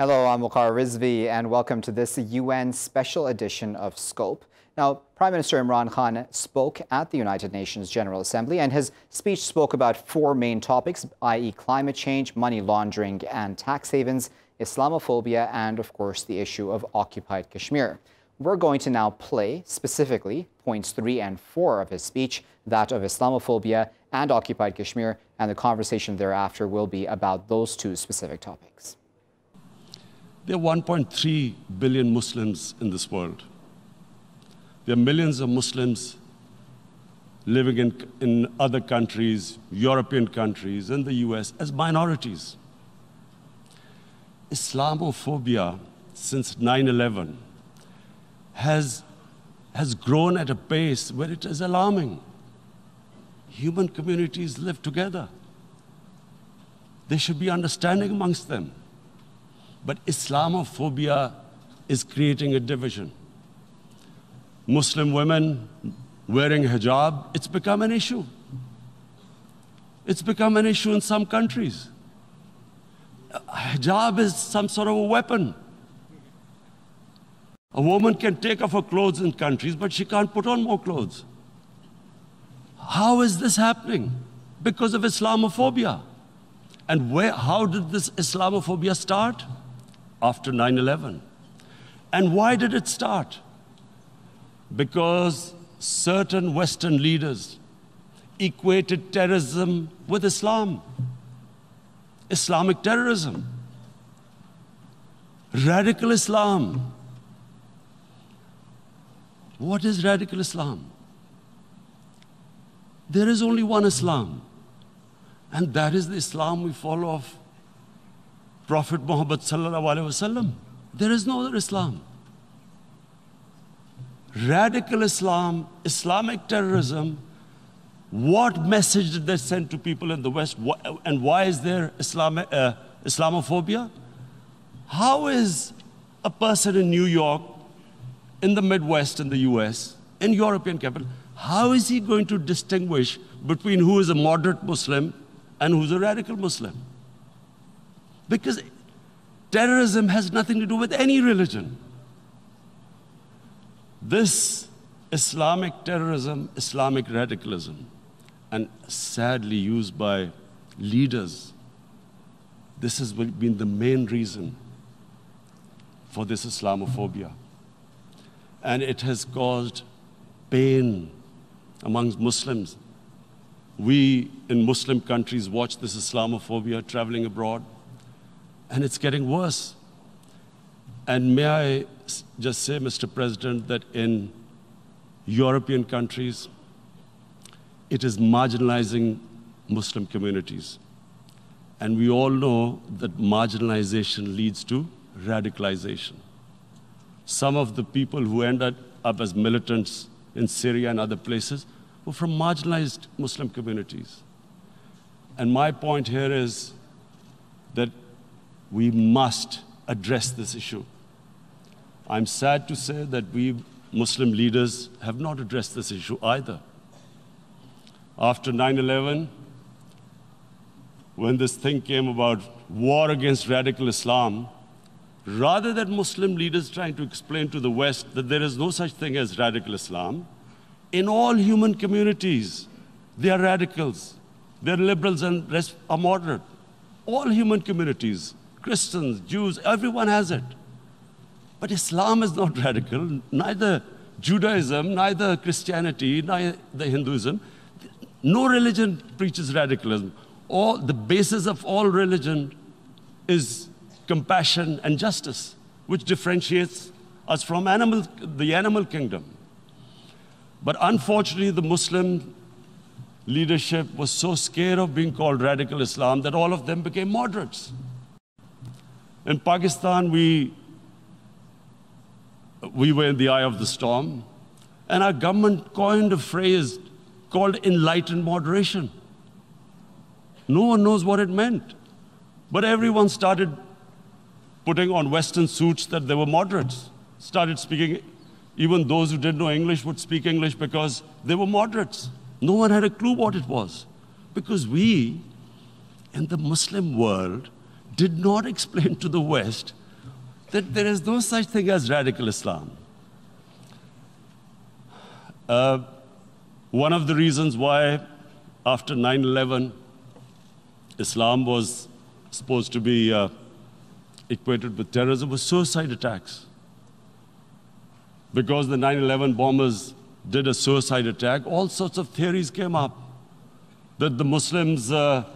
Hello, I'm Waqar Rizvi, and welcome to this UN Special edition of Scope. Now, Prime Minister Imran Khan spoke at the United Nations General Assembly, and his speech spoke about four main topics, i.e. climate change, money laundering and tax havens, Islamophobia, and, of course, the issue of occupied Kashmir. We're going to now play, specifically, points 3 and 4 of his speech, that of Islamophobia and occupied Kashmir, and the conversation thereafter will be about those two specific topics. There are 1.3 billion Muslims in this world. There are millions of Muslims living in other countries, European countries, and the US as minorities. Islamophobia since 9/11 has grown at a pace where it is alarming. Human communities live together. There should be understanding amongst them. But Islamophobia is creating a division. Muslim women wearing hijab, it's become an issue. It's become an issue in some countries. Hijab is some sort of a weapon. A woman can take off her clothes in countries, but she can't put on more clothes. How is this happening? Because of Islamophobia. And how did this Islamophobia start? After 9/11. And why did it start? Because certain Western leaders equated terrorism with Islam. Islamic terrorism. Radical Islam. What is radical Islam? There is only one Islam, and that is the Islam we follow of Prophet Muhammad sallallahu alaihi wasallam. There is no other Islam. Radical Islam, Islamic terrorism, what message did they send to people in the West? And why is there Islamophobia? How is a person in New York, in the Midwest, in the US, in European capital, how is he going to distinguish between who is a moderate Muslim and who's a radical Muslim? Because terrorism has nothing to do with any religion. This Islamic terrorism, Islamic radicalism, and sadly used by leaders, this has been the main reason for this Islamophobia. And it has caused pain amongst Muslims. We in Muslim countries watch this Islamophobia traveling abroad, and it's getting worse. And may I just say, Mr. President, that in European countries, it is marginalizing Muslim communities. And we all know that marginalization leads to radicalization. Some of the people who ended up as militants in Syria and other places were from marginalized Muslim communities. And my point here is that we must address this issue. I'm sad to say that we Muslim leaders have not addressed this issue either. After 9/11, when this thing came about war against radical Islam, rather than Muslim leaders trying to explain to the West that there is no such thing as radical Islam, in all human communities, they are radicals. They're liberals and rest are moderate. All human communities, Christians, Jews, everyone has it. But Islam is not radical, neither Judaism, neither Christianity, neither Hinduism. No religion preaches radicalism. The basis of all religion is compassion and justice, which differentiates us from the animal kingdom. But unfortunately, the Muslim leadership was so scared of being called radical Islam that all of them became moderates. In Pakistan, we were in the eye of the storm, and our government coined a phrase called enlightened moderation. No one knows what it meant, but everyone started putting on Western suits that they were moderates, started speaking. Even those who didn't know English would speak English because they were moderates. No one had a clue what it was, because we, in the Muslim world, did not explain to the West that there is no such thing as radical Islam. One of the reasons why after 9/11, Islam was supposed to be equated with terrorism was suicide attacks. Because the 9/11 bombers did a suicide attack, all sorts of theories came up that the Muslims are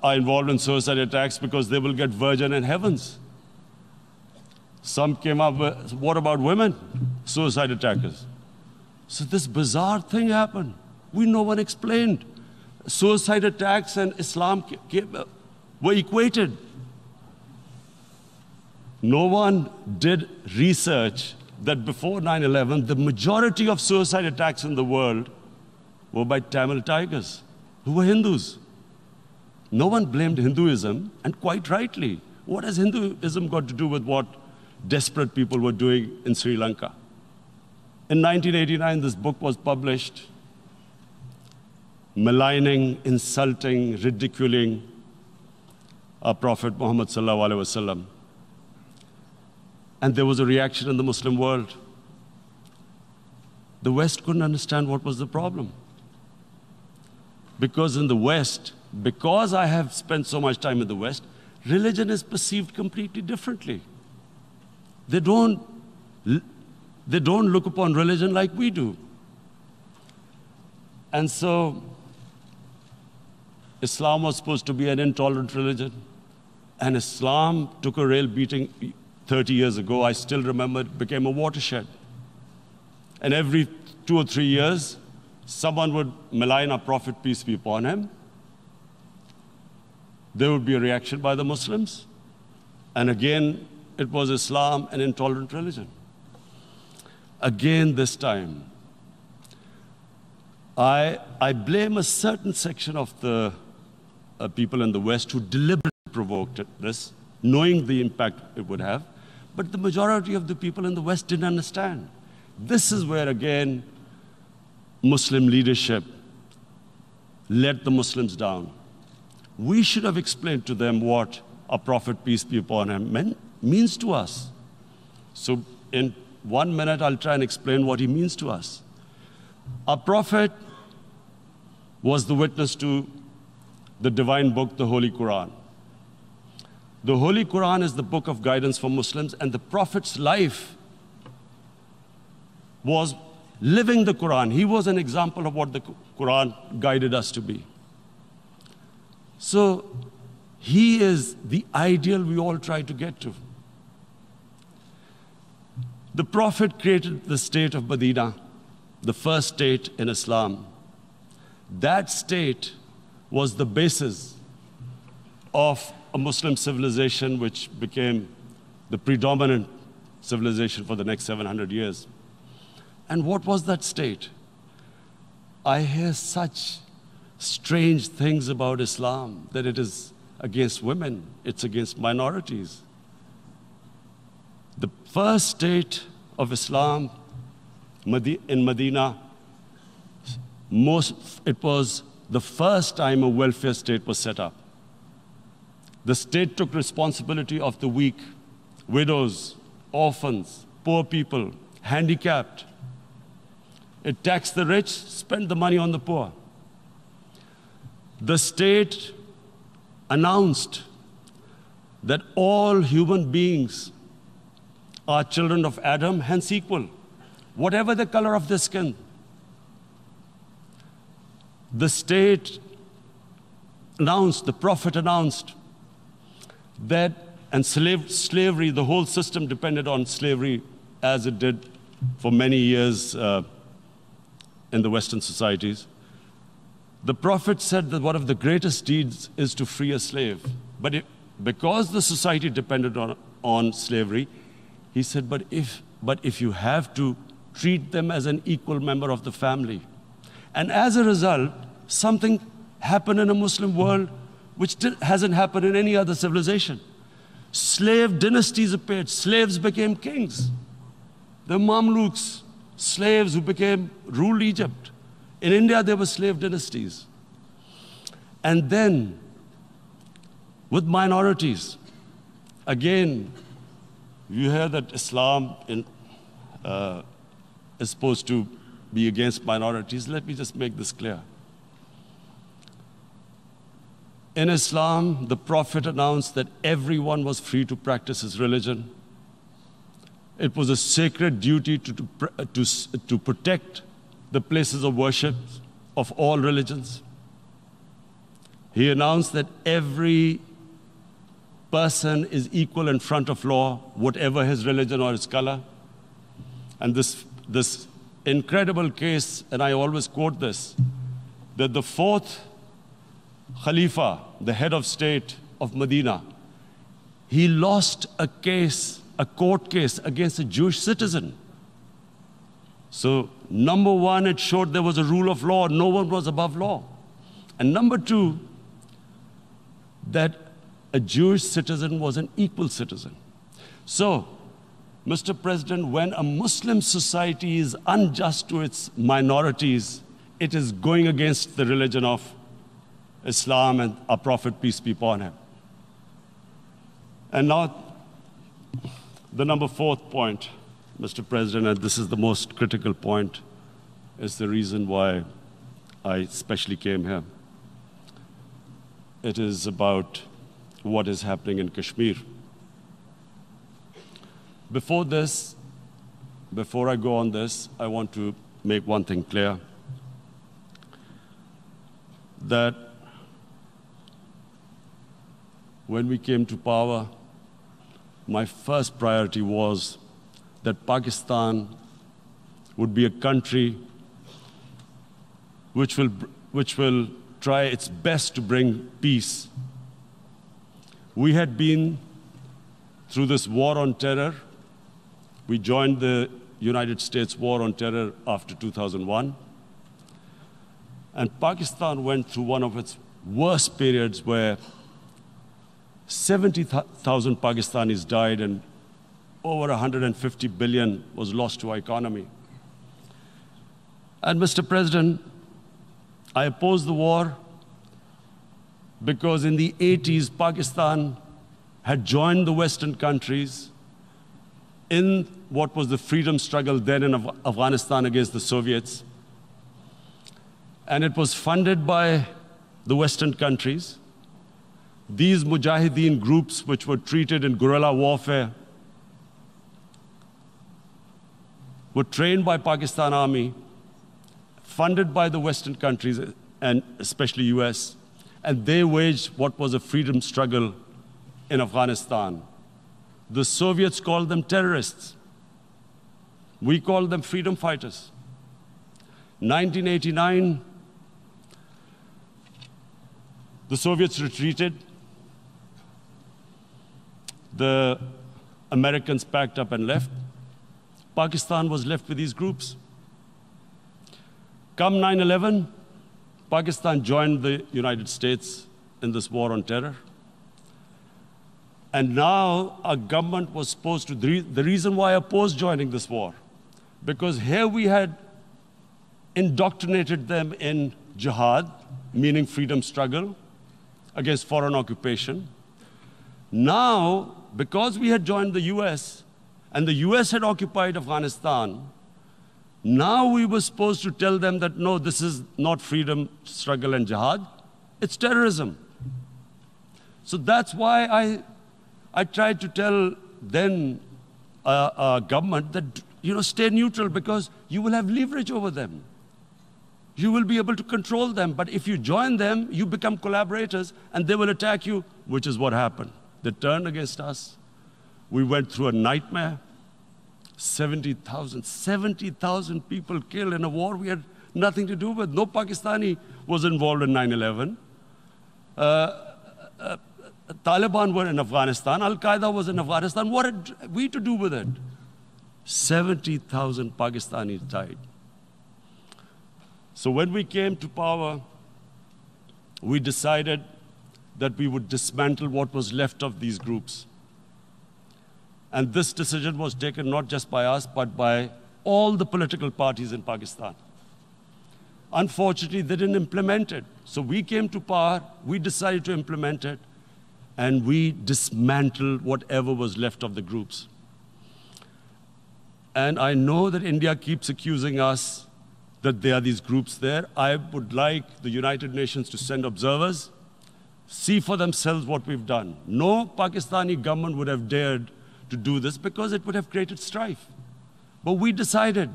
involved in suicide attacks because they will get virgin in heavens. Some came up with, what about women, suicide attackers? So this bizarre thing happened. No one explained. Suicide attacks and Islam were equated. No one did research that before 9/11, the majority of suicide attacks in the world were by Tamil tigers, who were Hindus. No one blamed Hinduism, and quite rightly. What has Hinduism got to do with what desperate people were doing in Sri Lanka? In 1989, this book was published, maligning, insulting, ridiculing our Prophet Muhammad sallallahu alaihi wasallam. And there was a reaction in the Muslim world. The West couldn't understand what was the problem. Because in the West, because I have spent so much time in the West, religion is perceived completely differently. They don't look upon religion like we do. And so, Islam was supposed to be an intolerant religion. And Islam took a real beating 30 years ago. I still remember it became a watershed. And every 2 or 3 years, someone would malign our Prophet, peace be upon him. There would be a reaction by the Muslims. And again, it was Islam, an intolerant religion. Again, this time, I blame a certain section of the people in the West who deliberately provoked this, knowing the impact it would have. But the majority of the people in the West didn't understand. This is where, again, Muslim leadership let the Muslims down. We should have explained to them what our Prophet, peace be upon him, means to us. So in 1 minute, I'll try and explain what he means to us. Our Prophet was the witness to the divine book, the Holy Quran. The Holy Quran is the book of guidance for Muslims, and the Prophet's life was living the Quran. He was an example of what the Quran guided us to be. So he is the ideal we all try to get to. The Prophet created the state of Medina, the first state in Islam. That state was the basis of a Muslim civilization which became the predominant civilization for the next 700 years. And what was that state? I hear such strange things about Islam, that it is against women, it's against minorities. The first state of Islam in Medina, it was the first time a welfare state was set up. The state took responsibility of the weak, widows, orphans, poor people, handicapped. It taxed the rich, spent the money on the poor. The state announced that all human beings are children of Adam, hence equal, whatever the color of their skin. The state announced, the Prophet announced that, and slavery, the whole system depended on slavery as it did for many years in the Western societies. The Prophet said that one of the greatest deeds is to free a slave. But because the society depended on slavery, he said, but if you have to, treat them as an equal member of the family. And as a result, something happened in a Muslim world which hasn't happened in any other civilization. Slave dynasties appeared. Slaves became kings. The Mamluks, slaves who ruled Egypt. In India, there were slave dynasties. And then, with minorities, again, You hear that Islam is supposed to be against minorities. Let me just make this clear. In Islam, the Prophet announced that everyone was free to practice his religion. It was a sacred duty to protect the places of worship of all religions. He announced that every person is equal in front of law, whatever his religion or his color. And this incredible case, and I always quote this, that the fourth Khalifa, the head of state of Medina, he lost a court case against a Jewish citizen. So, number one, it showed there was a rule of law, no one was above law. And number two, that a Jewish citizen was an equal citizen. So, Mr. President, when a Muslim society is unjust to its minorities, it is going against the religion of Islam and our Prophet, peace be upon him. And now, the number fourth point, Mr. President, and this is the most critical point, is the reason why I especially came here. It is about what is happening in Kashmir. Before I go on this, I want to make one thing clear, that when we came to power, my first priority was that Pakistan would be a country which will try its best to bring peace. We had been through this war on terror. We joined the United States war on terror after 2001. And Pakistan went through one of its worst periods where 70,000 Pakistanis died and over 150 billion was lost to our economy. And Mr. President, I opposed the war because in the 80s, Pakistan had joined the Western countries in what was the freedom struggle then in Afghanistan against the Soviets. And it was funded by the Western countries. These Mujahideen groups, which were treated in guerrilla warfare, were trained by Pakistan Army, funded by the Western countries, and especially US, and they waged what was a freedom struggle in Afghanistan. The Soviets called them terrorists. We called them freedom fighters. 1989, the Soviets retreated. The Americans packed up and left. Pakistan was left with these groups. Come 9/11, Pakistan joined the United States in this war on terror. And now our government was supposed to, the reason why I opposed joining this war, because here we had indoctrinated them in jihad, meaning freedom struggle against foreign occupation. Now, because we had joined the US, and the US had occupied Afghanistan, now we were supposed to tell them that, no, this is not freedom struggle and jihad, it's terrorism. So that's why I tried to tell then government that, stay neutral because you will have leverage over them. You will be able to control them, but if you join them, you become collaborators and they will attack you, which is what happened. They turned against us. We went through a nightmare. 70,000 people killed in a war we had nothing to do with. No Pakistani was involved in 9/11. Taliban were in Afghanistan. Al-Qaeda was in Afghanistan. What had we to do with it? 70,000 Pakistanis died. So when we came to power, we decided that we would dismantle what was left of these groups. And this decision was taken not just by us, but by all the political parties in Pakistan. Unfortunately, they didn't implement it. So we came to power, we decided to implement it, and we dismantled whatever was left of the groups. And I know that India keeps accusing us that there are these groups there. I would like the United Nations to send observers, see for themselves what we've done. No Pakistani government would have dared to do this because it would have created strife. But we decided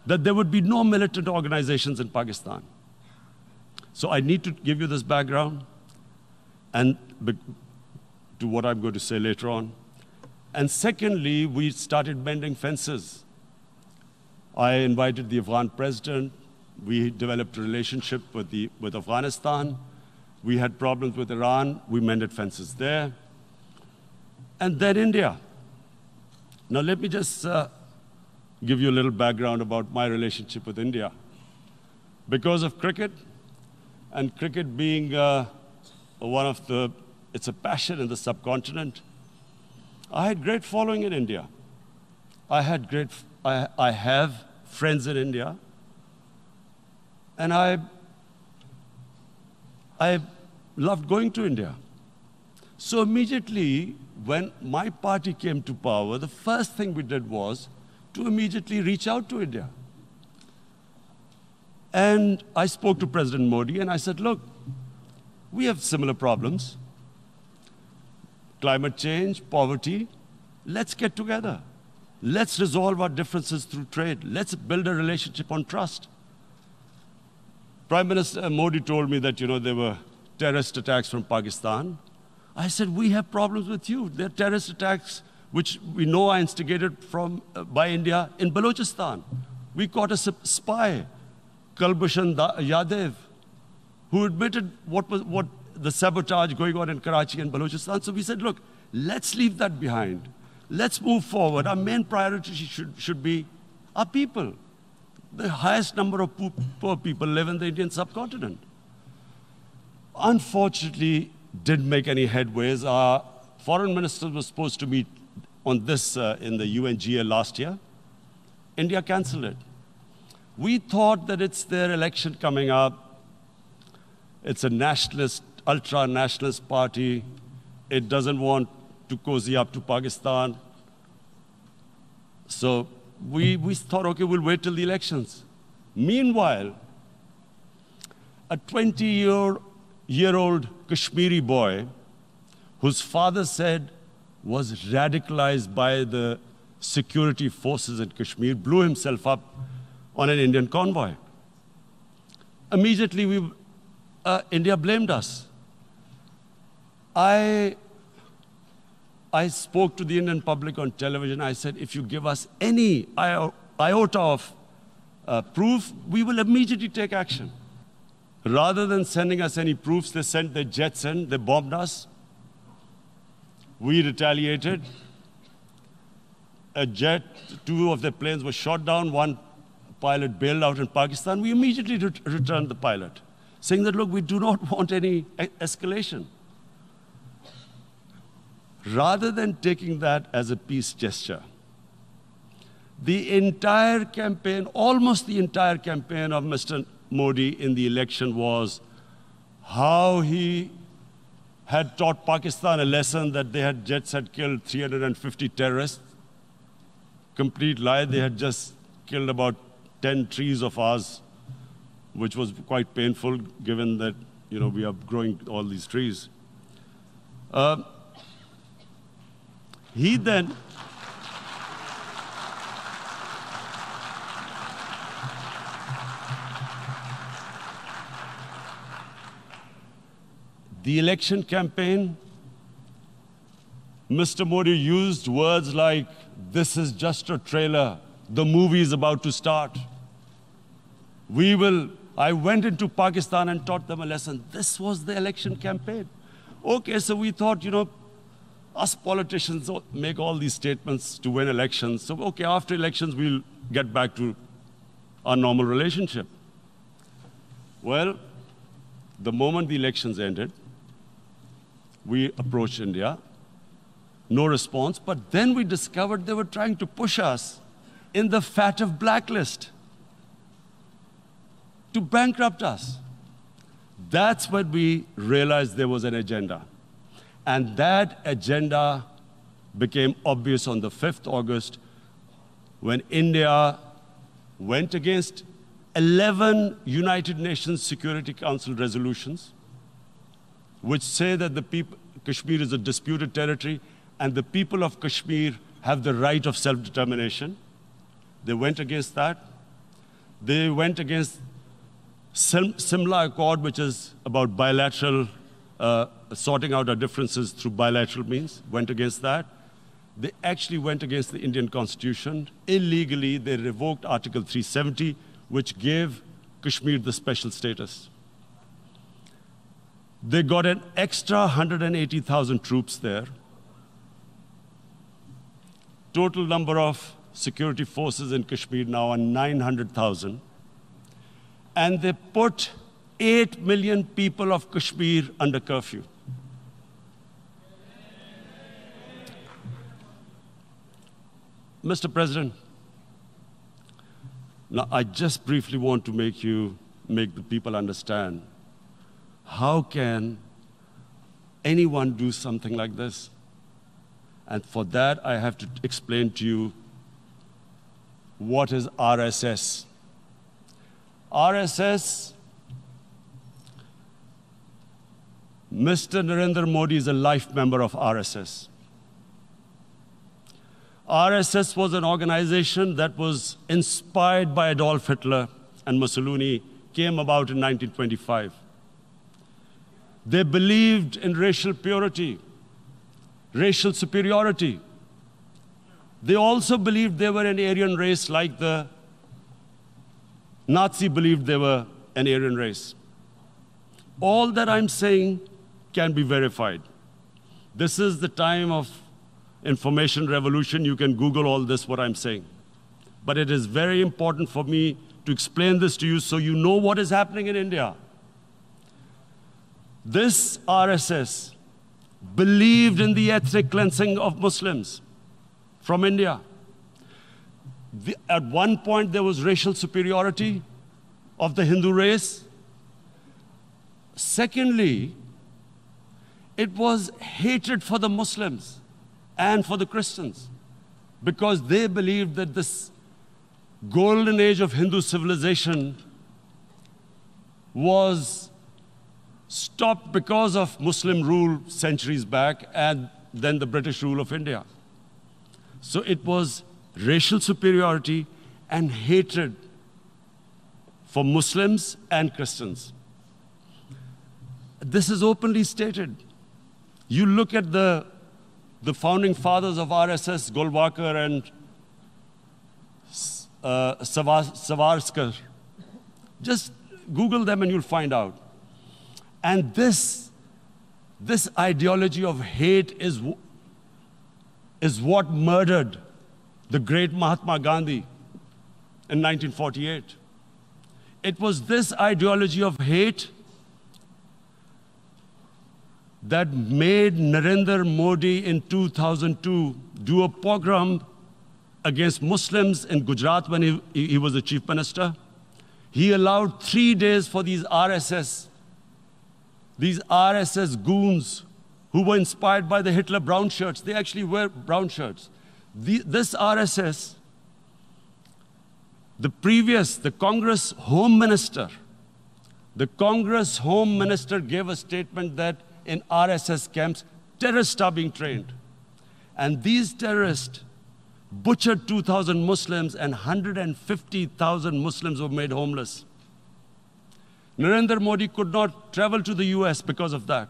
that there would be no militant organizations in Pakistan. So I need to give you this background and to what I'm going to say later on. And secondly, we started mending fences. I invited the Afghan president. We developed a relationship with Afghanistan. We had problems with Iran. We mended fences there. And then India. Now let me just give you a little background about my relationship with India. Because of cricket, and cricket being it's a passion in the subcontinent, I had great following in India. I have friends in India, and I loved going to India. So immediately, when my party came to power, the first thing we did was to immediately reach out to India. And I spoke to President Modi, and I said, look, we have similar problems. Climate change, poverty, let's get together. Let's resolve our differences through trade. Let's build a relationship on trust. Prime Minister Modi told me that, there were terrorist attacks from Pakistan. I said, we have problems with you. There are terrorist attacks which we know are instigated by India in Balochistan. We caught a spy, Kulbhushan Yadav, who admitted what the sabotage going on in Karachi and Balochistan. So we said, look, let's leave that behind. Let's move forward. Our main priority should be our people. The highest number of poor people live in the Indian subcontinent. Unfortunately, didn't make any headways. Our foreign ministers were supposed to meet on this in the UNGA last year. India canceled it. We thought that it's their election coming up. It's a nationalist, ultra-nationalist party. It doesn't want to cozy up to Pakistan. So we thought, okay, we'll wait till the elections. Meanwhile, a 20-year-old Kashmiri boy, whose father said was radicalized by the security forces in Kashmir, blew himself up on an Indian convoy. Immediately, India blamed us. I spoke to the Indian public on television. I said, if you give us any iota of proof, we will immediately take action. Rather than sending us any proofs, they sent their jets in, they bombed us. We retaliated. Two of their planes were shot down, one pilot bailed out in Pakistan. We immediately returned the pilot, saying that, look, we do not want any escalation. Rather than taking that as a peace gesture, the entire campaign, almost the entire campaign of Mr. Modi in the election was how he had taught Pakistan a lesson that jets had killed 350 terrorists. Complete lie. They had just killed about 10 trees of ours, which was quite painful given that, we are growing all these trees. He then the election campaign, Mr. Modi used words like, this is just a trailer, the movie is about to start. I went into Pakistan and taught them a lesson. This was the election campaign. Okay, so we thought, us politicians make all these statements to win elections. So, okay, after elections, we'll get back to our normal relationship. Well, the moment the elections ended, we approached India, no response, but then we discovered they were trying to push us in the FATF blacklist to bankrupt us. That's when we realized there was an agenda. And that agenda became obvious on the 5th August when India went against 11 United Nations Security Council resolutions, which say that Kashmir is a disputed territory and the people of Kashmir have the right of self-determination. They went against that. They went against Simla Accord, which is about bilateral, sorting out our differences through bilateral means, went against that. They actually went against the Indian Constitution. Illegally, they revoked Article 370, which gave Kashmir the special status. They got an extra 180,000 troops there. Total number of security forces in Kashmir now are 900,000. And they put 8 million people of Kashmir under curfew. Mr. President, now I just briefly want to make the people understand, how can anyone do something like this? And for that, I have to explain to you what is RSS. RSS, Mr. Narendra Modi is a life member of RSS. RSS was an organization that was inspired by Adolf Hitler and Mussolini, came about in 1925. They believed in racial purity, racial superiority. They also believed they were an Aryan race like the Nazi believed they were an Aryan race. All that I'm saying can be verified. This is the time of information revolution. You can Google all this, what I'm saying. But it is very important for me to explain this to you so you know what is happening in India. This RSS believed in the ethnic cleansing of Muslims from India. At one point, there was racial superiority of the Hindu race. Secondly, it was hatred for the Muslims and for the Christians, because they believed that this golden age of Hindu civilization was stopped because of Muslim rule centuries back and then the British rule of India. So it was racial superiority and hatred for Muslims and Christians. This is openly stated. You look at the founding fathers of RSS, Golwalkar and Savarkar. Just Google them and you'll find out. And this ideology of hate is what murdered the great Mahatma Gandhi in 1948. It was this ideology of hate that made Narendra Modi in 2002 do a pogrom against Muslims in Gujarat when he was the chief minister. He allowed 3 days for these RSS goons who were inspired by the Hitler brown shirts. They actually wear brown shirts. This RSS, the Congress Home Minister gave a statement that in RSS camps, terrorists are being trained. And these terrorists butchered 2,000 Muslims and 150,000 Muslims were made homeless. Narendra Modi could not travel to the US because of that.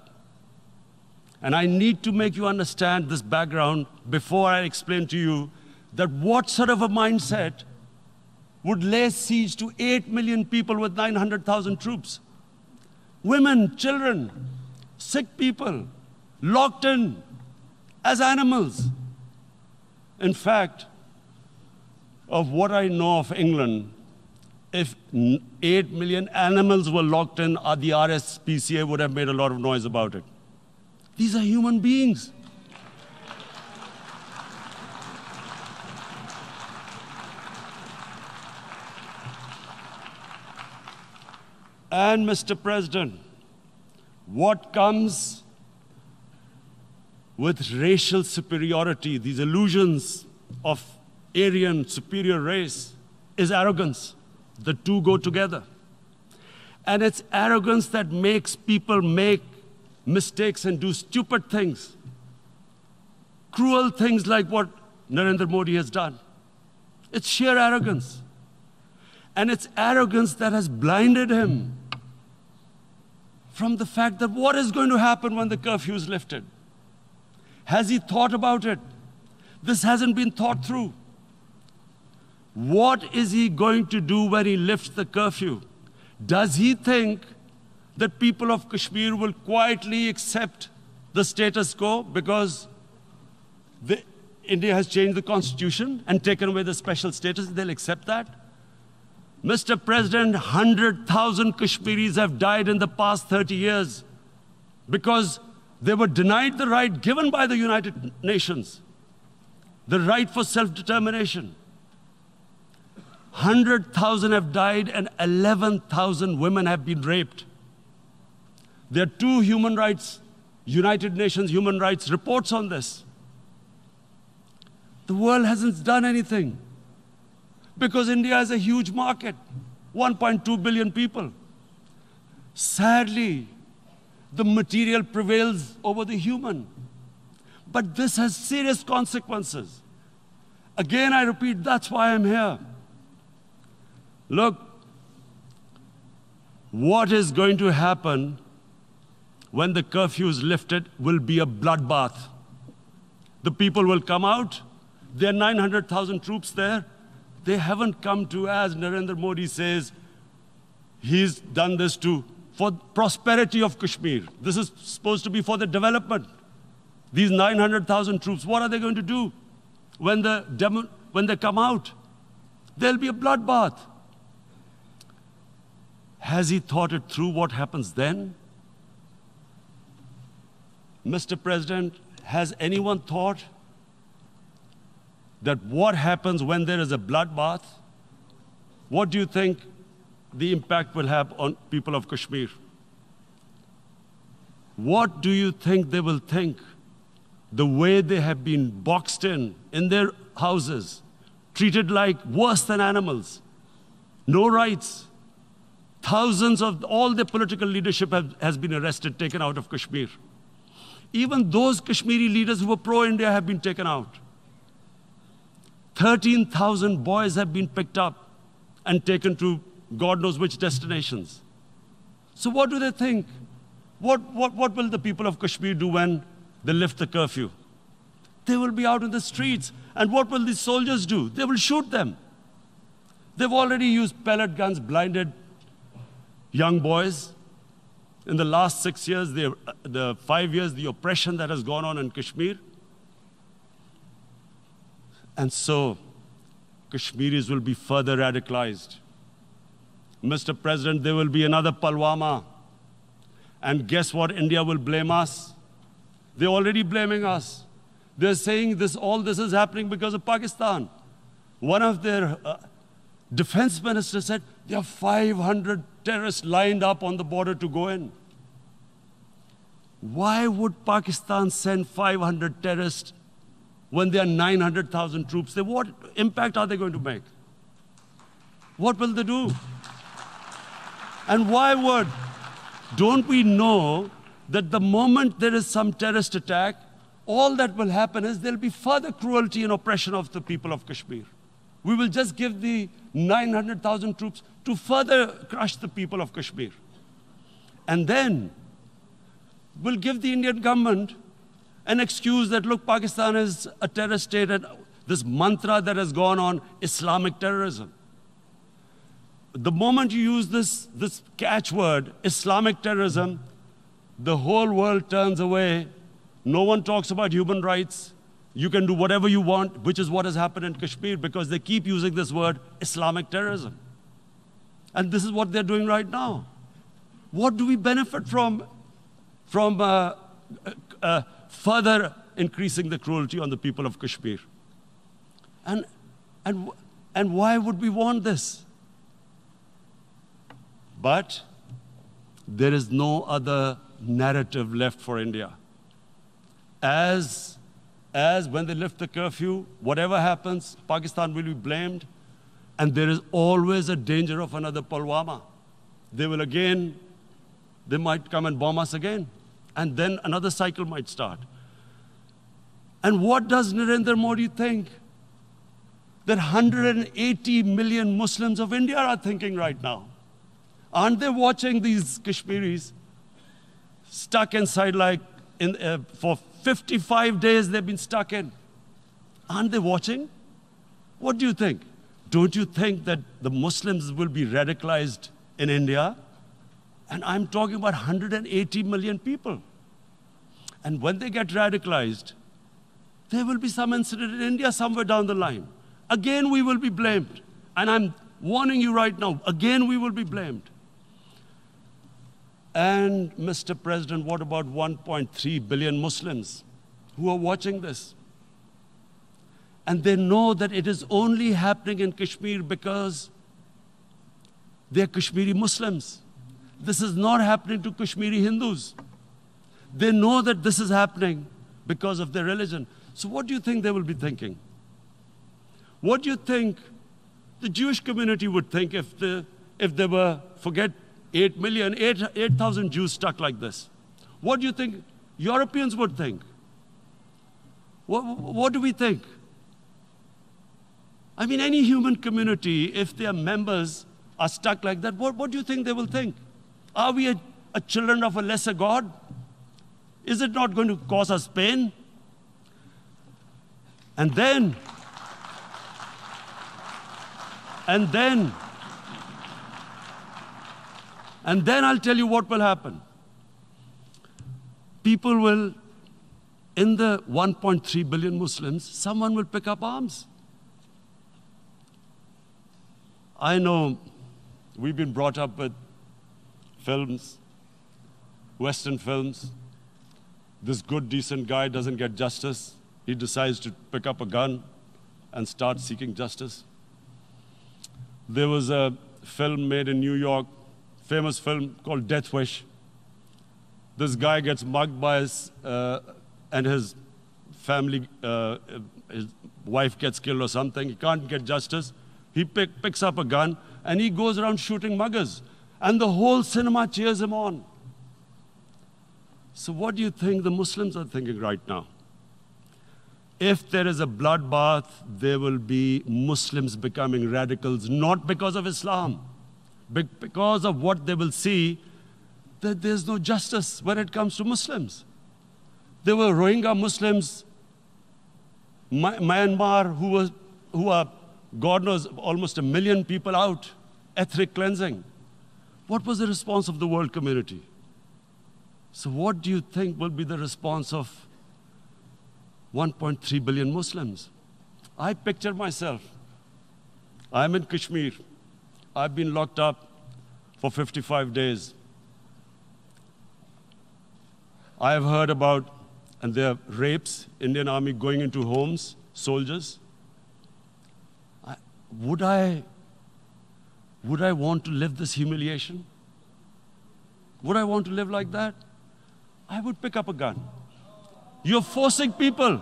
And I need to make you understand this background before I explain to you that what sort of a mindset would lay siege to 8 million people with 900,000 troops. Women, children, sick people, locked in as animals. In fact, of what I know of England, if 8 million animals were locked in, the RSPCA would have made a lot of noise about it. These are human beings. And Mr. President, what comes with racial superiority, these illusions of Aryan, superior race, is arrogance. The two go together. And it's arrogance that makes people make mistakes and do stupid things. Cruel things like what Narendra Modi has done. It's sheer arrogance. And it's arrogance that has blinded him from the fact that what is going to happen when the curfew is lifted? Has he thought about it? This hasn't been thought through. What is he going to do when he lifts the curfew? Does he think that people of Kashmir will quietly accept the status quo because India has changed the constitution and taken away the special status? They'll accept that? Mr. President, 100,000 Kashmiris have died in the past 30 years because they were denied the right given by the United Nations, the right for self-determination. 100,000 have died and 11,000 women have been raped. There are two United Nations human rights reports on this. The world hasn't done anything because India is a huge market, 1.2 billion people. Sadly, the material prevails over the human. But this has serious consequences. Again, I repeat, that's why I'm here. Look, what is going to happen when the curfew is lifted will be a bloodbath. The people will come out. There are 900,000 troops there. They haven't come to, as Narendra Modi says, he's done this for prosperity of Kashmir. This is supposed to be for the development. These 900,000 troops, what are they going to do when they come out? There'll be a bloodbath. Has he thought it through what happens then? Mr. President, has anyone thought that what happens when there is a bloodbath? What do you think the impact will have on people of Kashmir? What do you think they will think? The way they have been boxed in their houses, treated like worse than animals, no rights. Thousands of all the political leadership has been arrested, taken out of Kashmir. Even those Kashmiri leaders who were pro-India have been taken out. 13,000 boys have been picked up and taken to God knows which destinations. So what do they think? What will the people of Kashmir do when they lift the curfew? They will be out in the streets. And what will these soldiers do? They will shoot them. They've already used pellet guns, blinded young boys. In the last 6 years, the 5 years, the oppression that has gone on in Kashmir. And so, Kashmiris will be further radicalized. Mr. President, there will be another Pulwama. And guess what? India will blame us. They're already blaming us. They're saying all this is happening because of Pakistan. One of their defense ministers said, there are 500 terrorists lined up on the border to go in. Why would Pakistan send 500 terrorists when there are 900,000 troops? What impact are they going to make? What will they do? And don't we know that the moment there is some terrorist attack, all that will happen is there'll be further cruelty and oppression of the people of Kashmir. We will just give the 900,000 troops to further crush the people of Kashmir. And then we'll give the Indian government an excuse that, look, Pakistan is a terrorist state, and this mantra that has gone on, Islamic terrorism. The moment you use this catchword, Islamic terrorism, the whole world turns away. No one talks about human rights. You can do whatever you want, which is what has happened in Kashmir, because they keep using this word, Islamic terrorism. And this is what they're doing right now. What do we benefit from further increasing the cruelty on the people of Kashmir? And why would we want this? But there is no other narrative left for India. As as when they lift the curfew, whatever happens, Pakistan will be blamed, and there is always a danger of another Pulwama. They might come and bomb us again, and then another cycle might start. And what does Narendra Modi think that 180 million Muslims of India are thinking right now? Aren't they watching these Kashmiris stuck inside for 55 days they've been stuck in? Aren't they watching? What do you think? Don't you think that the Muslims will be radicalized in India? And I'm talking about 180 million people. And when they get radicalized, there will be some incident in India somewhere down the line. Again, we will be blamed. And I'm warning you right now, again, we will be blamed. And Mr. President, what about 1.3 billion Muslims who are watching this? And they know that it is only happening in Kashmir because they're Kashmiri Muslims. This is not happening to Kashmiri Hindus. They know that this is happening because of their religion. So what do you think they will be thinking? What do you think the Jewish community would think if there were, forget 8,000 Jews stuck like this? What do you think Europeans would think? What do we think? I mean, any human community, if their members are stuck like that, what do you think they will think? Are we a children of a lesser God? Is it not going to cause us pain? And then I'll tell you what will happen. People will, in the 1.3 billion Muslims, someone will pick up arms. I know we've been brought up with films, Western films. This good, decent guy doesn't get justice. He decides to pick up a gun and start seeking justice. There was a film made in New York, famous film called Death Wish. This guy gets mugged by and his family, his wife gets killed or something. He can't get justice. He picks up a gun and he goes around shooting muggers. And the whole cinema cheers him on. So what do you think the Muslims are thinking right now? If there is a bloodbath, there will be Muslims becoming radicals, not because of Islam, but because of what they will see, that there's no justice when it comes to Muslims. There were Rohingya Muslims, Myanmar, who are, God knows, almost 1 million people out, ethnic cleansing. What was the response of the world community? So what do you think will be the response of 1.3 billion Muslims? I picture myself. I'm in Kashmir. I've been locked up for 55 days. I have heard about, and there are rapes, Indian Army going into homes, soldiers. Would I want to live this humiliation? Would I want to live like that? I would pick up a gun. You're forcing people.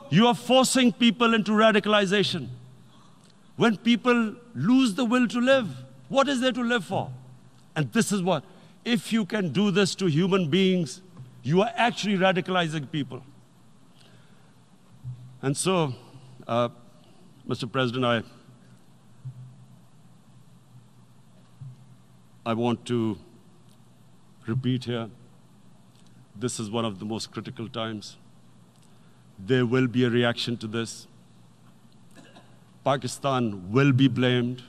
You are forcing people into radicalization. When people lose the will to live, what is there to live for? And this is what, if you can do this to human beings, you are actually radicalizing people. And so, Mr. President, I want to repeat here, this is one of the most critical times. There will be a reaction to this. Pakistan will be blamed.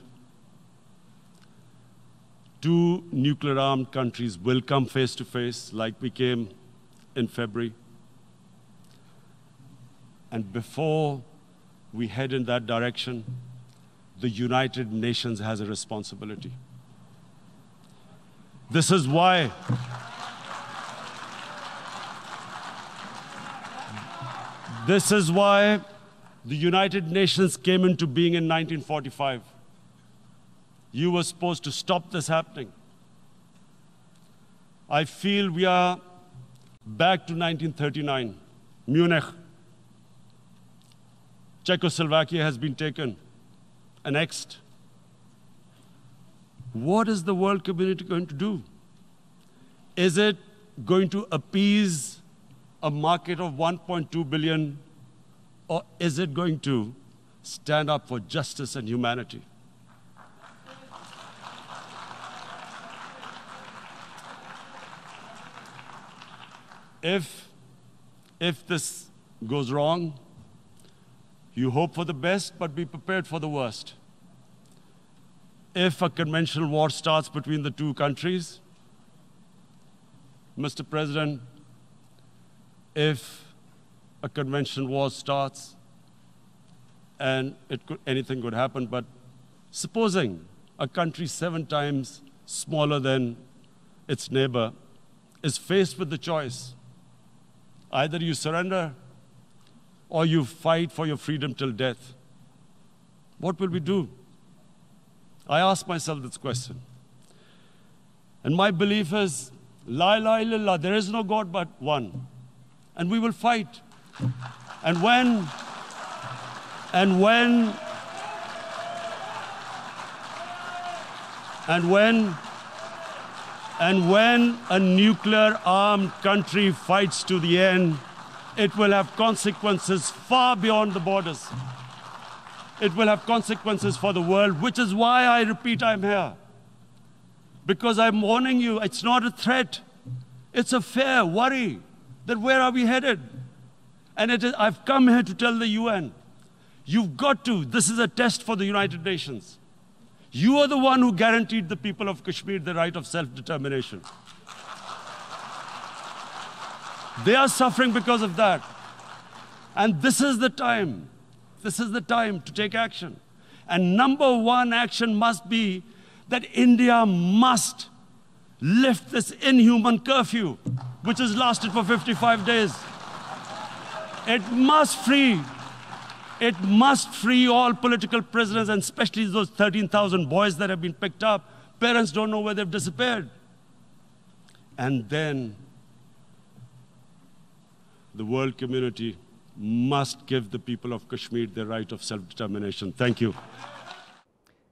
2 nuclear-armed countries will come face to face, like we came in February. And before we head in that direction, the United Nations has a responsibility. This is why the United Nations came into being in 1945. You were supposed to stop this happening. I feel we are back to 1939. Munich, Czechoslovakia has been taken, annexed. What is the world community going to do? Is it going to appease a market of 1.2 billion, or is it going to stand up for justice and humanity? If this goes wrong, you hope for the best, but be prepared for the worst. If a conventional war starts between the two countries, Mr. President, if a conventional war starts, and anything could happen, but supposing a country 7 times smaller than its neighbor is faced with the choice, either you surrender or you fight for your freedom till death, what will we do? I ask myself this question. And my belief is, La ilaha illallah, there is no God but one. And we will fight. And when a nuclear armed country fights to the end, it will have consequences far beyond the borders. It will have consequences for the world, which is why I repeat I'm here. Because I'm warning you, it's not a threat. It's a fair worry that where are we headed? And I've come here to tell the UN, you've got to, this is a test for the United Nations. You are the one who guaranteed the people of Kashmir the right of self-determination. They are suffering because of that. And this is the time. This is the time to take action. And number one action must be that India must lift this inhuman curfew, which has lasted for 55 days. It must free all political prisoners, and especially those 13,000 boys that have been picked up. Parents don't know where they've disappeared. And then the world community must give the people of Kashmir the right of self-determination. Thank you.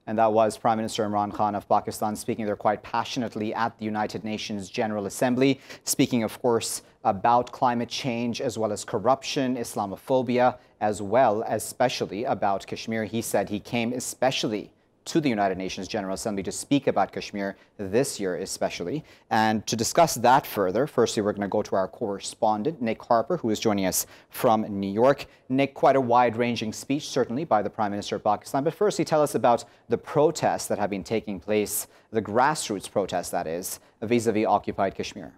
And that was Prime Minister Imran Khan of Pakistan speaking there quite passionately at the United Nations General Assembly, speaking, of course, about climate change as well as corruption, Islamophobia, as well as especially about Kashmir. He said he came especially to the United Nations General Assembly to speak about Kashmir this year especially. And to discuss that further, firstly, we're going to go to our correspondent, Nick Harper, who is joining us from New York. Nick, quite a wide-ranging speech, certainly, by the Prime Minister of Pakistan. But firstly, tell us about the protests that have been taking place, the grassroots protests, that is, vis-a-vis occupied Kashmir.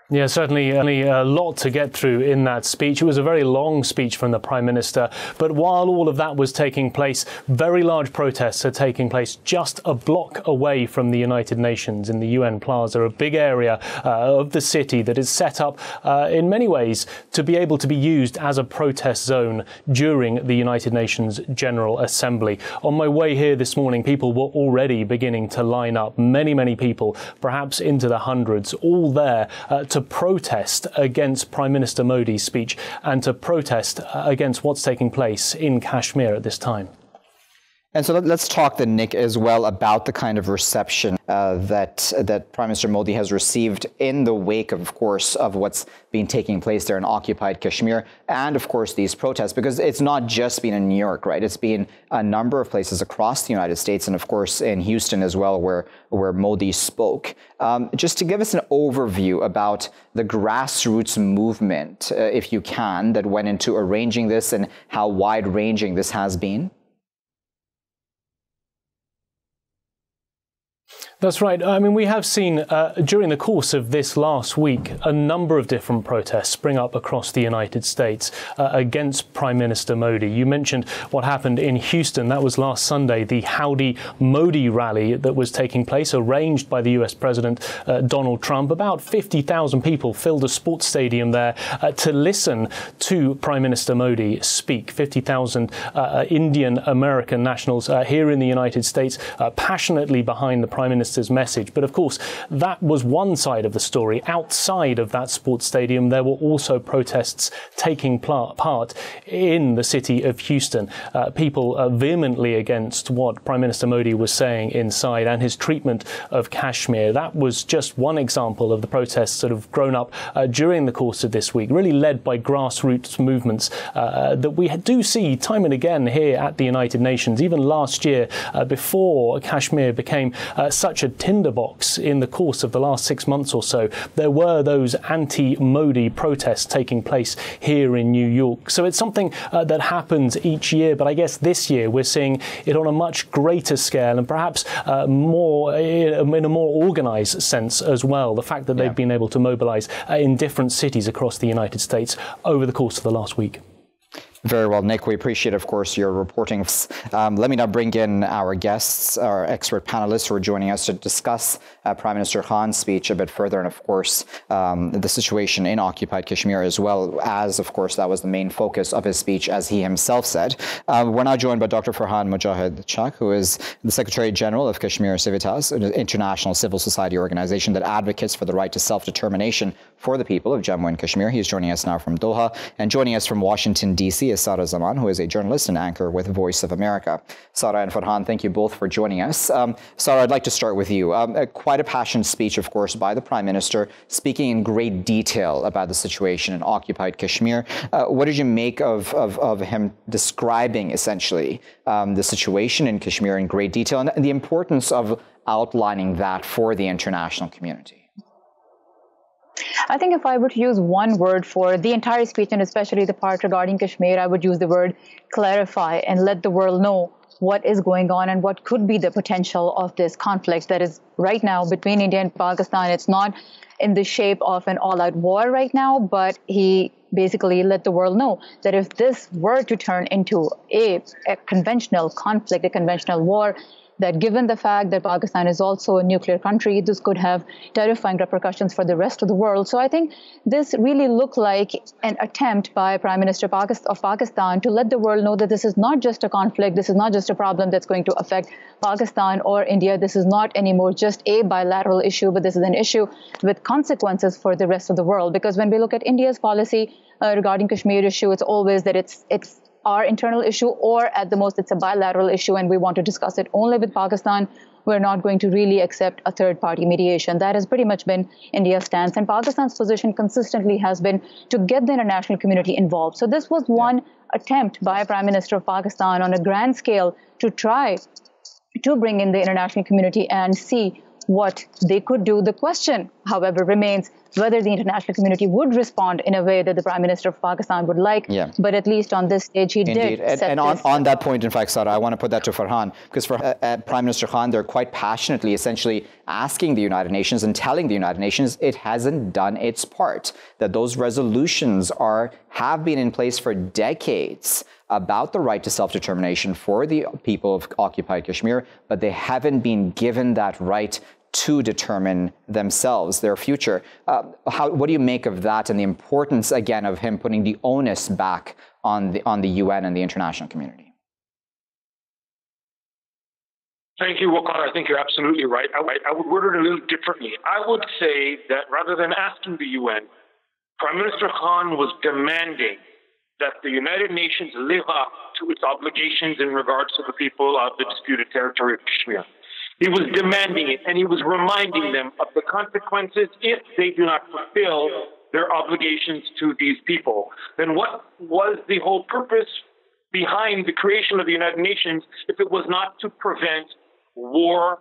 Yeah, certainly a lot to get through in that speech. It was a very long speech from the Prime Minister. But while all of that was taking place, very large protests are taking place just a block away from the United Nations in the UN Plaza, a big area of the city that is set up in many ways to be able to be used as a protest zone during the United Nations General Assembly. On my way here this morning, people were already beginning to line up, many people, perhaps into the hundreds, all there to protest against Prime Minister Modi's speech and to protest against what's taking place in Kashmir at this time. And so let's talk then, Nick, as well about the kind of reception that Prime Minister Modi has received in the wake, of course, of what's been taking place there in occupied Kashmir, and of course these protests, because it's not just been in New York, right? It's been a number of places across the United States, and of course in Houston as well, where Modi spoke. Just to give us an overview about the grassroots movement, if you can, that went into arranging this and how wide-ranging this has been. That's right. I mean, we have seen during the course of this last week a number of different protests spring up across the United States against Prime Minister Modi. You mentioned what happened in Houston. That was last Sunday, the Howdy Modi rally that was taking place, arranged by the US President Donald Trump. About 50,000 people filled a sports stadium there to listen to Prime Minister Modi speak. 50,000 Indian American nationals here in the United States passionately behind the Prime Minister Minister's message. But of course, that was one side of the story. Outside of that sports stadium, there were also protests taking part in the city of Houston. People vehemently against what Prime Minister Modi was saying inside and his treatment of Kashmir. That was just one example of the protests that have grown up during the course of this week, really led by grassroots movements that we do see time and again here at the United Nations. Even last year, before Kashmir became such a tinderbox in the course of the last 6 months or so, there were those anti-Modi protests taking place here in New York. So it's something that happens each year, but I guess this year we're seeing it on a much greater scale and perhaps more in a more organised sense as well. The fact that they've been able to mobilise in different cities across the United States over the course of the last week. Very well, Nick. We appreciate, of course, your reporting. Let me now bring in our guests, our expert panelists who are joining us to discuss Prime Minister Khan's speech a bit further, and of course, the situation in occupied Kashmir, as well as, of course, that was the main focus of his speech, as he himself said. We're now joined by Dr. Farhan Mujahid Chak, who is the Secretary General of Kashmir Civitas, an international civil society organization that advocates for the right to self-determination for the people of Jammu and Kashmir. He is joining us now from Doha, and joining us from Washington, D.C. is Zaman, who is a journalist and anchor with Voice of America. Sara and Farhan, thank you both for joining us. Sara, I'd like to start with you. Quite a passionate speech, of course, by the Prime Minister, speaking in great detail about the situation in occupied Kashmir. What did you make of him describing, essentially, the situation in Kashmir in great detail and the importance of outlining that for the international community? I think if I were to use one word for the entire speech, and especially the part regarding Kashmir, I would use the word clarify and let the world know what is going on and what could be the potential of this conflict that is right now between India and Pakistan. It's not in the shape of an all-out war right now, but he basically let the world know that if this were to turn into a conventional conflict, a conventional war, that given the fact that Pakistan is also a nuclear country, this could have terrifying repercussions for the rest of the world. So I think this really looked like an attempt by Prime Minister of Pakistan to let the world know that this is not just a conflict, this is not just a problem that's going to affect Pakistan or India. This is not anymore just a bilateral issue, but this is an issue with consequences for the rest of the world. Because when we look at India's policy regarding Kashmir issue, it's always that it's our internal issue, or at the most it's a bilateral issue and we want to discuss it only with Pakistan. We're not going to really accept a third-party mediation. That has pretty much been India's stance, and Pakistan's position consistently has been to get the international community involved. So this was one attempt by Prime Minister of Pakistan on a grand scale to try to bring in the international community and see what they could do. The question, however, remains whether the international community would respond in a way that the Prime Minister of Pakistan would like. But at least on this stage, he did. And on that point, in fact, Sara, I want to put that to Farhan, because for Prime Minister Khan, they're quite passionately essentially asking the United Nations and telling the United Nations it hasn't done its part, that those resolutions have been in place for decades about the right to self-determination for the people of occupied Kashmir, but they haven't been given that right to determine themselves, their future. What do you make of that and the importance, again, of him putting the onus back on the UN and the international community? Thank you, Waqar. I think you're absolutely right. I would word it a little differently. I would say that rather than asking the UN, Prime Minister Khan was demanding that the United Nations live up to its obligations in regards to the people of the disputed territory of Kashmir. He was demanding it, and he was reminding them of the consequences if they do not fulfill their obligations to these people. Then what was the whole purpose behind the creation of the United Nations if it was not to prevent war,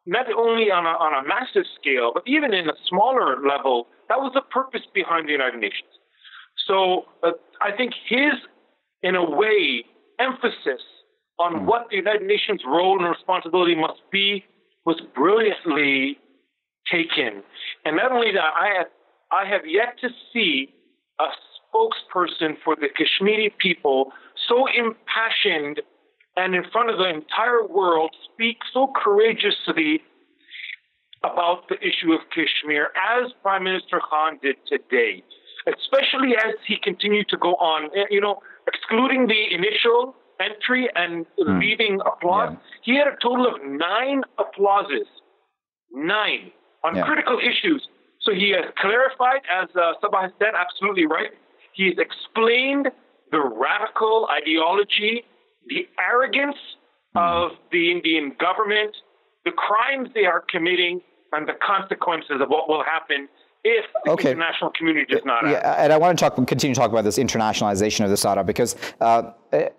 not only on a massive scale, but even in a smaller level? That was the purpose behind the United Nations. So I think his, in a way, emphasis on what the United Nations' role and responsibility must be was brilliantly taken. And not only that, I have yet to see a spokesperson for the Kashmiri people so impassioned and in front of the entire world speak so courageously about the issue of Kashmir as Prime Minister Khan did today, especially as he continued to go on, excluding the initial entry and leaving applause. He had a total of 9 applauses 9 on critical issues. So he has clarified, as Sabah has said, absolutely right. He has explained the radical ideology, the arrogance of the Indian government, the crimes they are committing, and the consequences of what will happen if the international community does not act. And I want to continue to talk about this internationalization of the Sada, because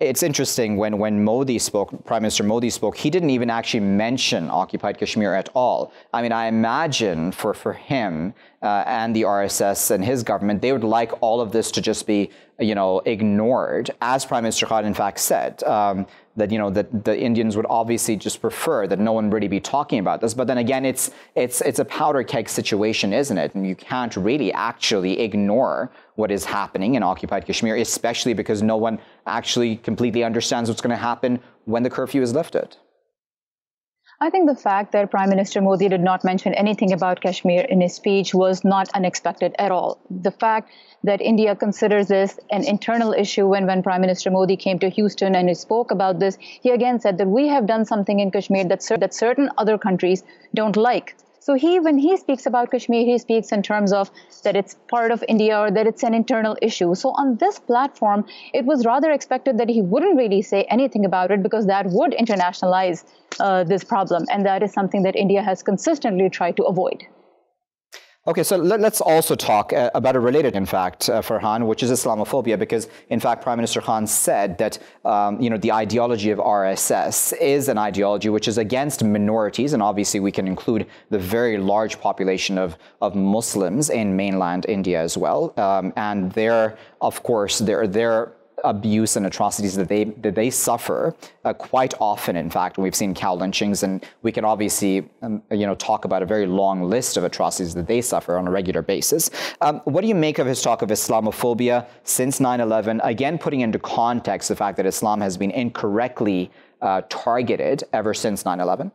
it's interesting when Modi spoke, Prime Minister Modi spoke, he didn't even actually mention occupied Kashmir at all. I mean, I imagine for him and the RSS and his government, they would like all of this to just be, ignored, as Prime Minister Khan in fact said. That the Indians would obviously just prefer that no one really be talking about this. But then again, it's a powder keg situation, isn't it? And you can't really actually ignore what is happening in occupied Kashmir, especially because no one actually completely understands what's going to happen when the curfew is lifted. I think the fact that Prime Minister Modi did not mention anything about Kashmir in his speech was not unexpected at all. The fact that India considers this an internal issue, when Prime Minister Modi came to Houston and he spoke about this, he again said that we have done something in Kashmir that certain other countries don't like. So when he speaks about Kashmir, he speaks in terms of that it's part of India or that it's an internal issue. So on this platform, it was rather expected that he wouldn't really say anything about it, because that would internationalize this problem. And that is something that India has consistently tried to avoid. Okay, so let's also talk about a related, in fact, Farhan, which is Islamophobia, because, in fact, Prime Minister Khan said that, the ideology of RSS is an ideology which is against minorities, and obviously we can include the very large population of Muslims in mainland India as well, and their abuse and atrocities that they suffer quite often. In fact, we've seen cow lynchings, and we can obviously talk about a very long list of atrocities that they suffer on a regular basis. What do you make of his talk of Islamophobia since 9/11? Again, putting into context the fact that Islam has been incorrectly targeted ever since 9/11.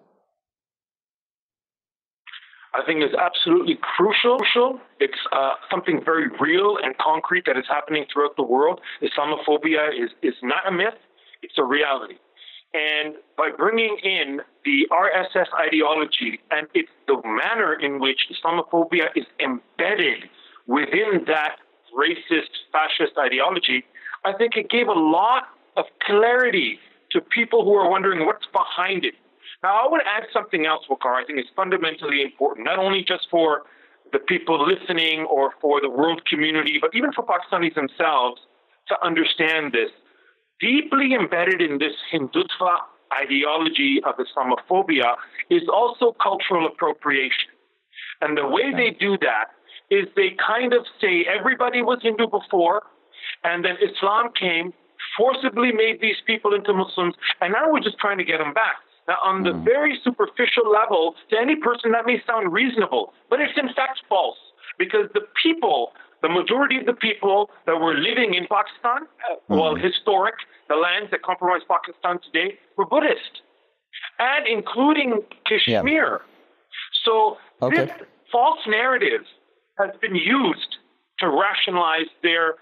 I think it's absolutely crucial. It's something very real and concrete that is happening throughout the world. Islamophobia is not a myth, it's a reality. And by bringing in the RSS ideology and it's the manner in which Islamophobia is embedded within that racist, fascist ideology, I think it gave a lot of clarity to people who are wondering what's behind it. Now, I would add something else, Waqar, I think is fundamentally important, not only just for the people listening or for the world community, but even for Pakistanis themselves to understand this. Deeply embedded in this Hindutva ideology of Islamophobia is also cultural appropriation. And the way they do that is they kind of say everybody was Hindu before, and then Islam came, forcibly made these people into Muslims, and now we're just trying to get them back. Now, on the very superficial level, to any person that may sound reasonable, but it's in fact false, because the majority of the people that were living in Pakistan, historic, the lands that comprise Pakistan today, were Buddhist, and including Kashmir. So this false narrative has been used to rationalize their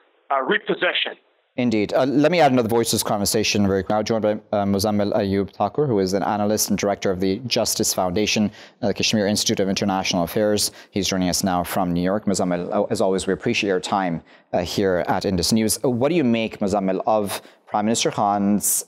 repossession. Indeed. Let me add another voice to this conversation. We're now joined by Muzzammil Ayyub Thakur, who is an analyst and director of the Justice Foundation, the Kashmir Institute of International Affairs. He's joining us now from New York. Muzzammil, as always, we appreciate your time here at Indus News. What do you make, Muzzammil, of Prime Minister Khan's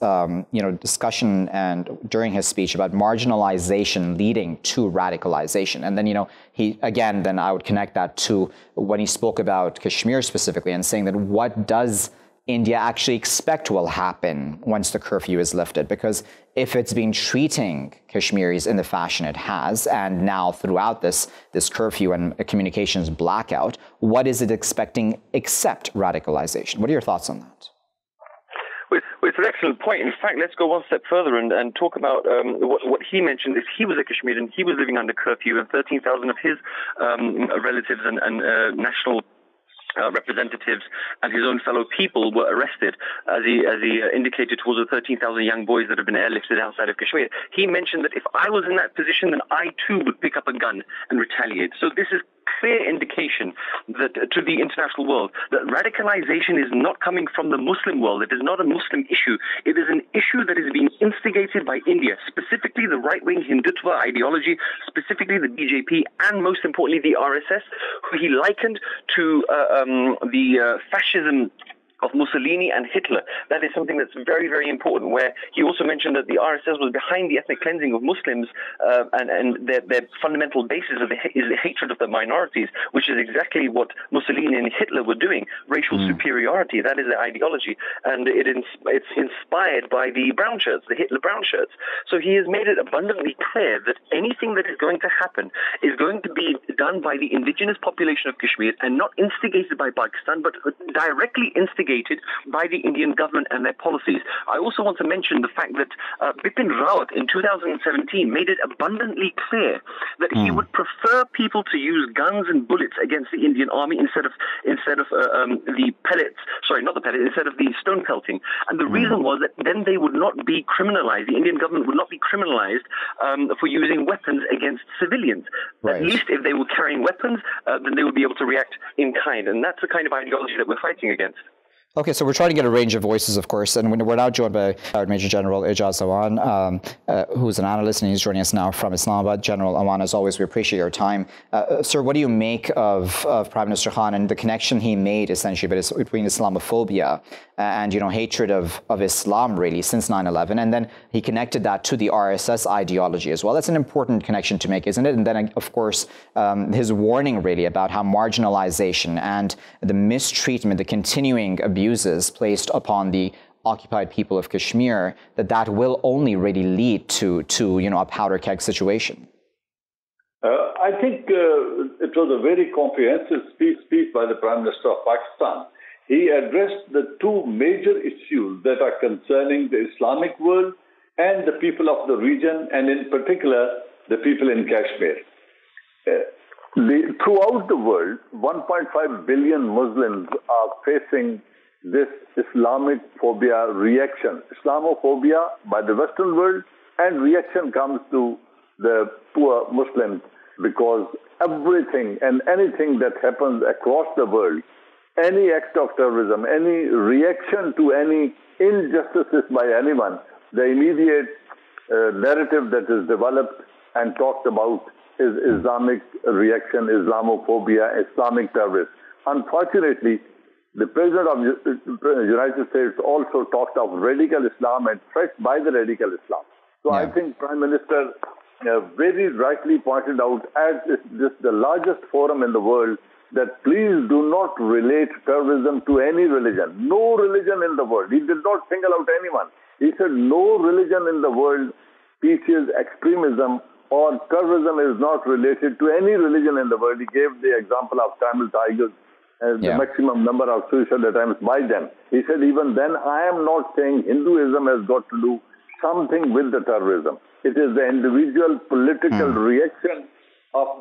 discussion and during his speech about marginalization leading to radicalization? And then, then I would connect that to when he spoke about Kashmir specifically and saying that what does India actually expect will happen once the curfew is lifted? Because if it's been treating Kashmiris in the fashion it has, and now throughout this curfew and communications blackout, what is it expecting except radicalization? What are your thoughts on that? Well, it's an excellent point. In fact, let's go one step further and talk about what he mentioned. Is he was a Kashmirian, he was living under curfew, and 13,000 of his relatives and national representatives and his own fellow people were arrested, as he indicated, towards the 13,000 young boys that have been airlifted outside of Kashmir. He mentioned that if I was in that position, then I too would pick up a gun and retaliate. So this is clear indication that to the international world that radicalization is not coming from the Muslim world. It is not a Muslim issue. It is an issue that is being instigated by India, specifically the right-wing Hindutva ideology, specifically the BJP, and most importantly the RSS, who he likened to the fascism of Mussolini and Hitler. That is something that's very, very important, where he also mentioned that the RSS was behind the ethnic cleansing of Muslims, and their fundamental basis is the hatred of the minorities, which is exactly what Mussolini and Hitler were doing. Racial superiority, that is their ideology. And it's inspired by the brown shirts, the Hitler brown shirts. So he has made it abundantly clear that anything that is going to happen is going to be done by the indigenous population of Kashmir and not instigated by Pakistan, but directly instigated by the Indian government and their policies. I also want to mention the fact that Bipin Rawat in 2017 made it abundantly clear that he would prefer people to use guns and bullets against the Indian army instead of the pellets. Sorry, not the pellets, instead of the stone pelting. And the reason was that then they would not be criminalized. The Indian government would not be criminalized for using weapons against civilians. Right. At least if they were carrying weapons, then they would be able to react in kind. And that's the kind of ideology that we're fighting against. Okay, so we're trying to get a range of voices, of course, and we're now joined by Major General Ijaz Awan, who's an analyst, and he's joining us now from Islamabad. General Awan, as always, we appreciate your time. Sir, what do you make of Prime Minister Khan and the connection he made, essentially, between Islamophobia and, hatred of Islam, really, since 9/11, and then he connected that to the RSS ideology as well? That's an important connection to make, isn't it? And then, of course, his warning, really, about how marginalization and the mistreatment, the continuing abuses placed upon the occupied people of Kashmir, that will only really lead to a powder keg situation. I think it was a very comprehensive speech by the Prime Minister of Pakistan. He addressed the two major issues that are concerning the Islamic world and the people of the region, and in particular, the people in Kashmir. Throughout the world, 1.5 billion Muslims are facing this Islamic phobia reaction. Islamophobia by the Western world, and reaction comes to the poor Muslims, because everything and anything that happens across the world, any act of terrorism, any reaction to any injustices by anyone, the immediate narrative that is developed and talked about is Islamic reaction, Islamophobia, Islamic terrorists. Unfortunately, the President of the United States also talked of radical Islam and threats by the radical Islam. So I think Prime Minister very rightly pointed out, as this the largest forum in the world, that please do not relate terrorism to any religion. No religion in the world. He did not single out anyone. He said no religion in the world teaches extremism or terrorism is not related to any religion in the world. He gave the example of Tamil Tigers, the maximum number of suicide attempts by them. He said, even then, I am not saying Hinduism has got to do something with the terrorism. It is the individual political reaction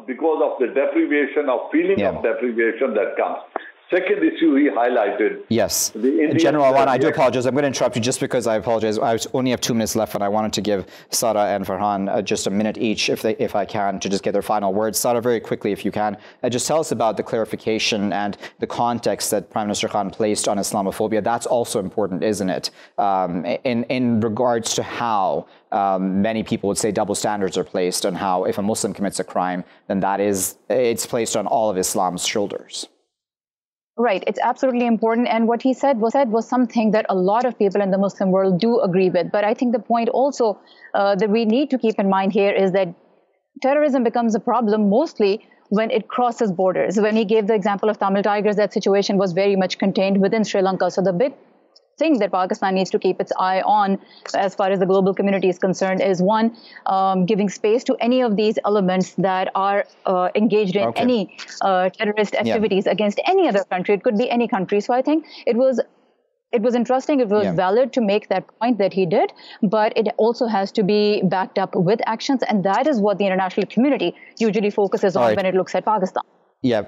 because of the deprivation, of feeling of deprivation that comes. Second issue he highlighted. Yes. General Awan, I do apologize. I'm going to interrupt you just because I apologize. I only have 2 minutes left, and I wanted to give Sara and Farhan just a minute each, if I can, to just get their final words. Sara, very quickly, if you can, just tell us about the clarification and the context that Prime Minister Khan placed on Islamophobia. That's also important, isn't it? In regards to how many people would say double standards are placed, and how if a Muslim commits a crime, then it's placed on all of Islam's shoulders. Right. It's absolutely important. And what he said was something that a lot of people in the Muslim world do agree with. But I think the point also that we need to keep in mind here is that terrorism becomes a problem mostly when it crosses borders. When he gave the example of Tamil Tigers, that situation was very much contained within Sri Lanka. So the big thing that Pakistan needs to keep its eye on as far as the global community is concerned is, one, giving space to any of these elements that are engaged in any terrorist activities against any other country. It could be any country. So I think it was interesting. It was valid to make that point that he did, but it also has to be backed up with actions. And that is what the international community usually focuses on when it looks at Pakistan. Yeah,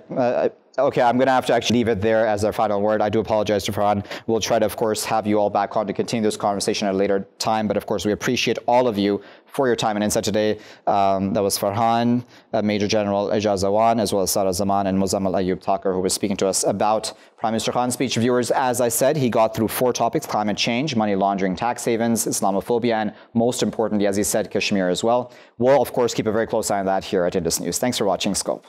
Okay, I'm going to have to actually leave it there as our final word. I do apologize to Farhan. We'll try to, of course, have you all back on to continue this conversation at a later time. But, of course, we appreciate all of you for your time and insight today. That was Farhan, Major General Ijaz Awan, as well as Zaman and Muzzammil Ayyub Thakur, who was speaking to us about Prime Minister Khan's speech. Viewers, as I said, he got through 4 topics: climate change, money laundering, tax havens, Islamophobia, and most importantly, as he said, Kashmir as well. We'll, of course, keep a very close eye on that here at Indus News. Thanks for watching Scope.